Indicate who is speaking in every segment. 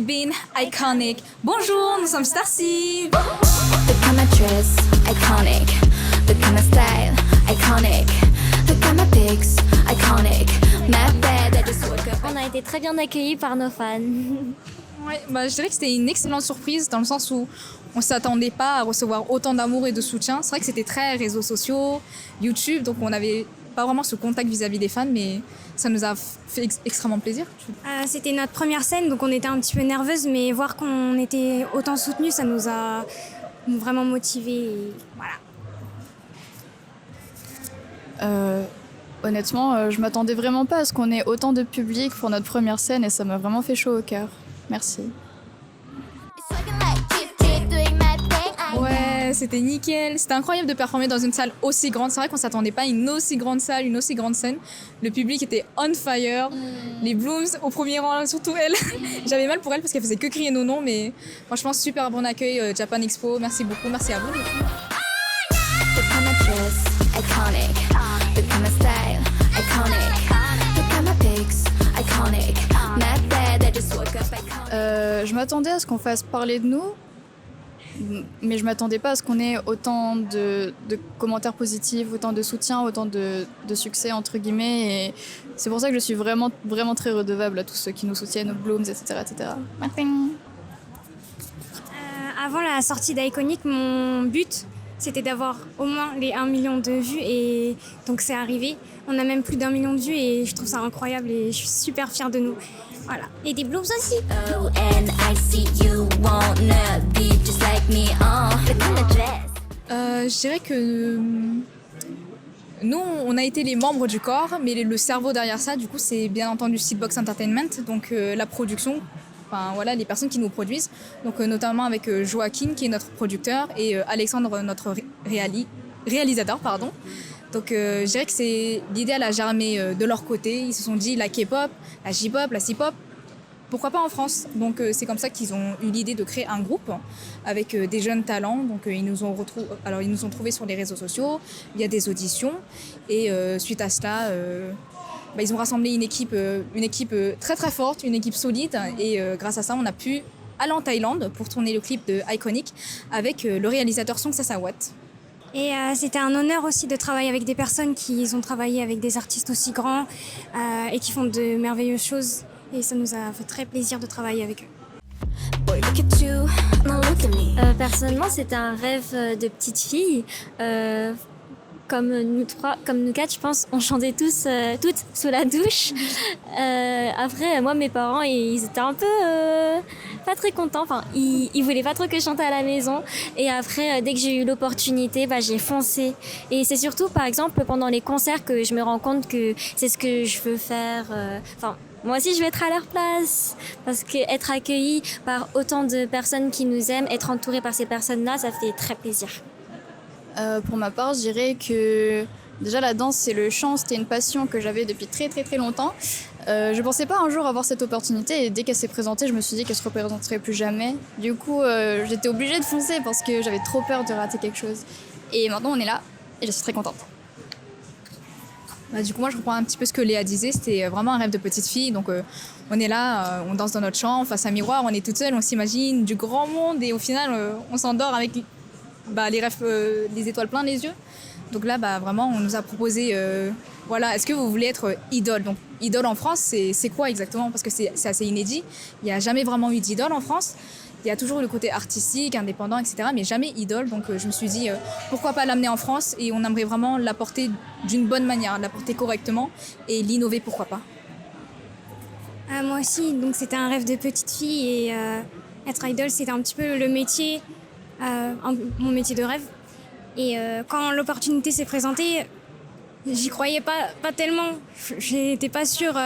Speaker 1: Jimin, iconic. Bonjour, nous sommes Starcy.
Speaker 2: Look at my dress, iconic. Look at my style, iconic. Look at my pics, iconic. My bed, I just woke up.
Speaker 3: On a été très bien accueillis par nos fans.
Speaker 1: Ouais, je dirais que c'était une excellente surprise dans le sens où on ne s'attendait pas à recevoir autant d'amour et de soutien. C'est vrai que c'était très réseaux sociaux, YouTube, donc on n'avait pas vraiment ce contact vis-à-vis des fans, mais ça nous a fait extrêmement plaisir.
Speaker 4: C'était notre première scène, donc on était un petit peu nerveuse, mais voir qu'on était autant soutenus, ça nous a vraiment motivés. Et voilà.
Speaker 5: Honnêtement, je m'attendais vraiment pas à ce qu'on ait autant de public pour notre première scène et ça m'a vraiment fait chaud au cœur. Merci.
Speaker 1: Ouais, c'était nickel. C'était incroyable de performer dans une salle aussi grande. C'est vrai qu'on s'attendait pas à une aussi grande salle, une aussi grande scène. Le public était on fire. Les Blooms au premier rang, surtout elle. J'avais mal pour elle parce qu'elle faisait que crier nos noms, mais franchement, super bon accueil, Japan Expo. Merci beaucoup, merci à vous.
Speaker 2: Look at my dress, iconic. Look at my style, iconic. Look at my pics, iconic. My bed, I just woke up, iconic.
Speaker 5: Je m'attendais à ce qu'on fasse parler de nous, mais je m'attendais pas à ce qu'on ait autant de commentaires positifs, autant de soutien, autant de succès entre guillemets. Et c'est pour ça que je suis vraiment, vraiment très redevable à tous ceux qui nous soutiennent, aux Blooms, etc. etc. Merci.
Speaker 4: Avant la sortie d'Iconic, mon but, c'était d'avoir au moins les 1 million de vues, et donc c'est arrivé. On a même plus d'1 million de vues et je trouve ça incroyable et je suis super fière de nous. Voilà. Et des Blooms aussi.
Speaker 2: Oh, and I see you wanna be just like me. Look at my dress.
Speaker 1: Je dirais que nous, on a été les membres du corps, mais le cerveau derrière ça, du coup, c'est bien entendu Seedbox Entertainment, donc la production. Enfin, voilà, les personnes qui nous produisent, donc notamment avec Joachim qui est notre producteur et Alexandre notre réalisateur, pardon. Donc je dirais que c'est l'idée à germé de leur côté. Ils se sont dit la K-pop, la J-pop, la C-pop, pourquoi pas en France. Donc c'est comme ça qu'ils ont eu l'idée de créer un groupe avec des jeunes talents. Donc ils nous ont trouvés sur les réseaux sociaux, il y a des auditions et suite à cela. Ils ont rassemblé une équipe très très forte, une équipe solide et grâce à ça on a pu aller en Thaïlande pour tourner le clip de Iconic avec le réalisateur Song Sasawat.
Speaker 4: Et c'était un honneur aussi de travailler avec des personnes qui ont travaillé avec des artistes aussi grands et qui font de merveilleuses choses. Et ça nous a fait très plaisir de travailler avec eux.
Speaker 2: Boy, look at you, now look at me.
Speaker 3: Personnellement, c'était un rêve de petite fille. Comme nous quatre, je pense, on chantait toutes sous la douche. Après, moi, mes parents, ils étaient un peu pas très contents. Enfin, ils voulaient pas trop que je chante à la maison. Et après, dès que j'ai eu l'opportunité, j'ai foncé. Et c'est surtout, par exemple, pendant les concerts que je me rends compte que c'est ce que je veux faire. Moi aussi, je veux être à leur place. Parce qu'être accueilli par autant de personnes qui nous aiment, être entouré par ces personnes-là, ça fait très plaisir.
Speaker 5: Pour ma part, je dirais que déjà la danse et le chant, c'était une passion que j'avais depuis très très très longtemps. Je pensais pas un jour avoir cette opportunité et dès qu'elle s'est présentée, je me suis dit qu'elle se représenterait plus jamais. Du coup, j'étais obligée de foncer parce que j'avais trop peur de rater quelque chose. Et maintenant, on est là et je suis très contente.
Speaker 1: Du coup, moi, je reprends un petit peu ce que Léa disait. C'était vraiment un rêve de petite fille. Donc, on est là, on danse dans notre chambre, face à un miroir, on est toute seule, on s'imagine du grand monde et au final, on s'endort avec les rêves, les étoiles plein les yeux. Donc là, vraiment, on nous a proposé, est-ce que vous voulez être idole? Donc, idole en France, c'est quoi exactement? Parce que c'est assez inédit. Il n'y a jamais vraiment eu d'idole en France. Il y a toujours le côté artistique, indépendant, etc., mais jamais idole. Donc, je me suis dit, pourquoi pas l'amener en France? Et on aimerait vraiment l'apporter d'une bonne manière, l'apporter correctement et l'innover, pourquoi pas.
Speaker 4: Moi aussi, donc c'était un rêve de petite fille et être idole, c'était un petit peu le métier, mon métier de rêve. Et quand l'opportunité s'est présentée, j'y croyais pas tellement. J'étais pas sûre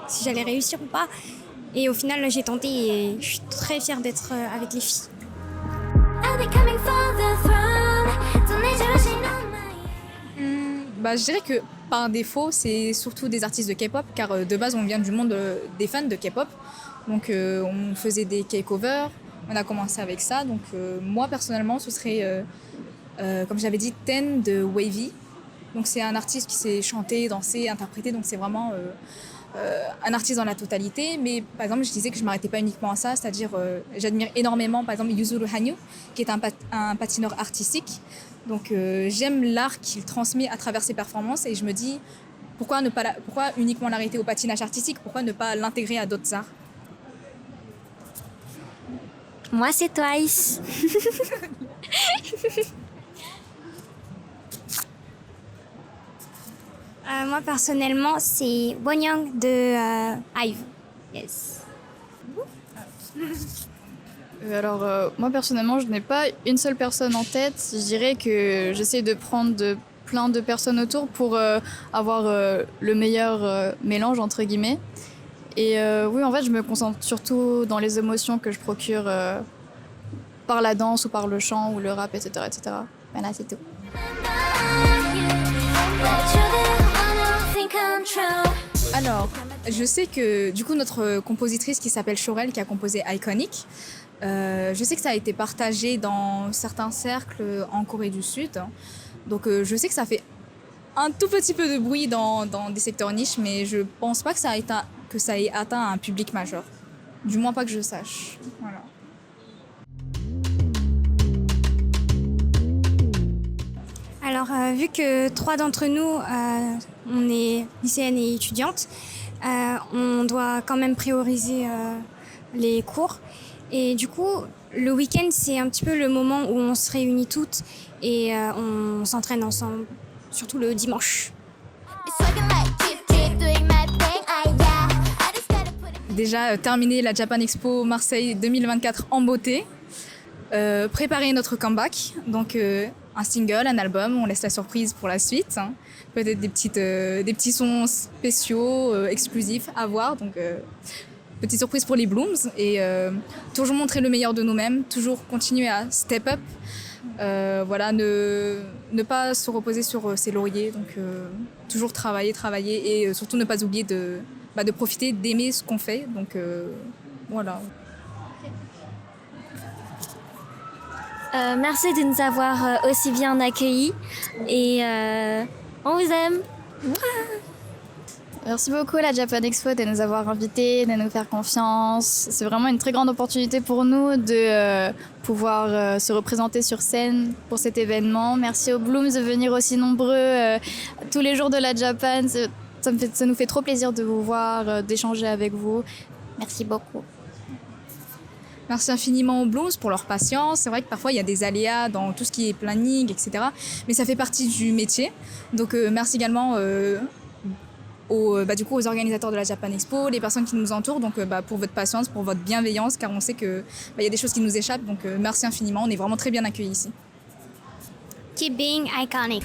Speaker 4: si j'allais réussir ou pas. Et au final, j'ai tenté et je suis très fière d'être avec les filles.
Speaker 1: Je dirais que par défaut, c'est surtout des artistes de K-pop, car de base, on vient du monde des fans de K-pop. Donc, on faisait des K-covers, on a commencé avec ça. Donc, moi, personnellement, ce serait, comme j'avais dit, Ten de Wavy. Donc c'est un artiste qui sait chanter, danser, interpréter, donc c'est vraiment un artiste dans la totalité. Mais par exemple, je disais que je ne m'arrêtais pas uniquement à ça, c'est-à-dire j'admire énormément par exemple Yuzuru Hanyu, qui est un patineur artistique. Donc j'aime l'art qu'il transmet à travers ses performances et je me dis pourquoi uniquement l'arrêter au patinage artistique, pourquoi ne pas l'intégrer à d'autres arts.
Speaker 3: Moi, c'est Twice.
Speaker 4: Moi, personnellement, c'est Wonyoung de IVE. Yes.
Speaker 5: Alors, moi personnellement, je n'ai pas une seule personne en tête. Je dirais que j'essaie de prendre plein de personnes autour pour avoir le meilleur mélange, entre guillemets. Et oui, en fait, je me concentre surtout dans les émotions que je procure par la danse ou par le chant ou le rap, etc. etc. Voilà, c'est tout.
Speaker 1: Alors, je sais que du coup notre compositrice qui s'appelle Shorel, qui a composé Iconic, je sais que ça a été partagé dans certains cercles en Corée du Sud. Donc je sais que ça fait un tout petit peu de bruit dans des secteurs niches, mais je pense pas que ça ait atteint un public majeur. Du moins pas que je sache. Voilà.
Speaker 4: Alors, vu que 3 d'entre nous, on est lycéennes et étudiantes, on doit quand même prioriser les cours. Et du coup, le week-end, c'est un petit peu le moment où on se réunit toutes et on s'entraîne ensemble, surtout le dimanche.
Speaker 1: Déjà terminer la Japan Expo Marseille 2024 en beauté, préparer notre comeback, donc un single, un album, on laisse la surprise pour la suite, hein. Peut-être des petits sons spéciaux, exclusifs à voir, donc petite surprise pour les Blooms et toujours montrer le meilleur de nous-mêmes, toujours continuer à step up, voilà, ne pas se reposer sur ses lauriers, donc toujours travailler et surtout ne pas oublier de profiter, d'aimer ce qu'on fait, donc voilà.
Speaker 3: Merci de nous avoir aussi bien accueillis et on vous aime.
Speaker 5: Merci beaucoup la Japan Expo de nous avoir invités, de nous faire confiance. C'est vraiment une très grande opportunité pour nous de pouvoir se représenter sur scène pour cet événement. Merci aux Blooms de venir aussi nombreux tous les jours de la Japan. Ça nous fait trop plaisir de vous voir, d'échanger avec vous. Merci beaucoup.
Speaker 1: Merci infiniment aux Blooms pour leur patience. C'est vrai que parfois il y a des aléas dans tout ce qui est planning, etc. Mais ça fait partie du métier. Donc merci également aux organisateurs de la Japan Expo, les personnes qui nous entourent, donc pour votre patience, pour votre bienveillance, car on sait qu'il y a des choses qui nous échappent. Donc merci infiniment, on est vraiment très bien accueillis ici.
Speaker 4: Keep being iconic.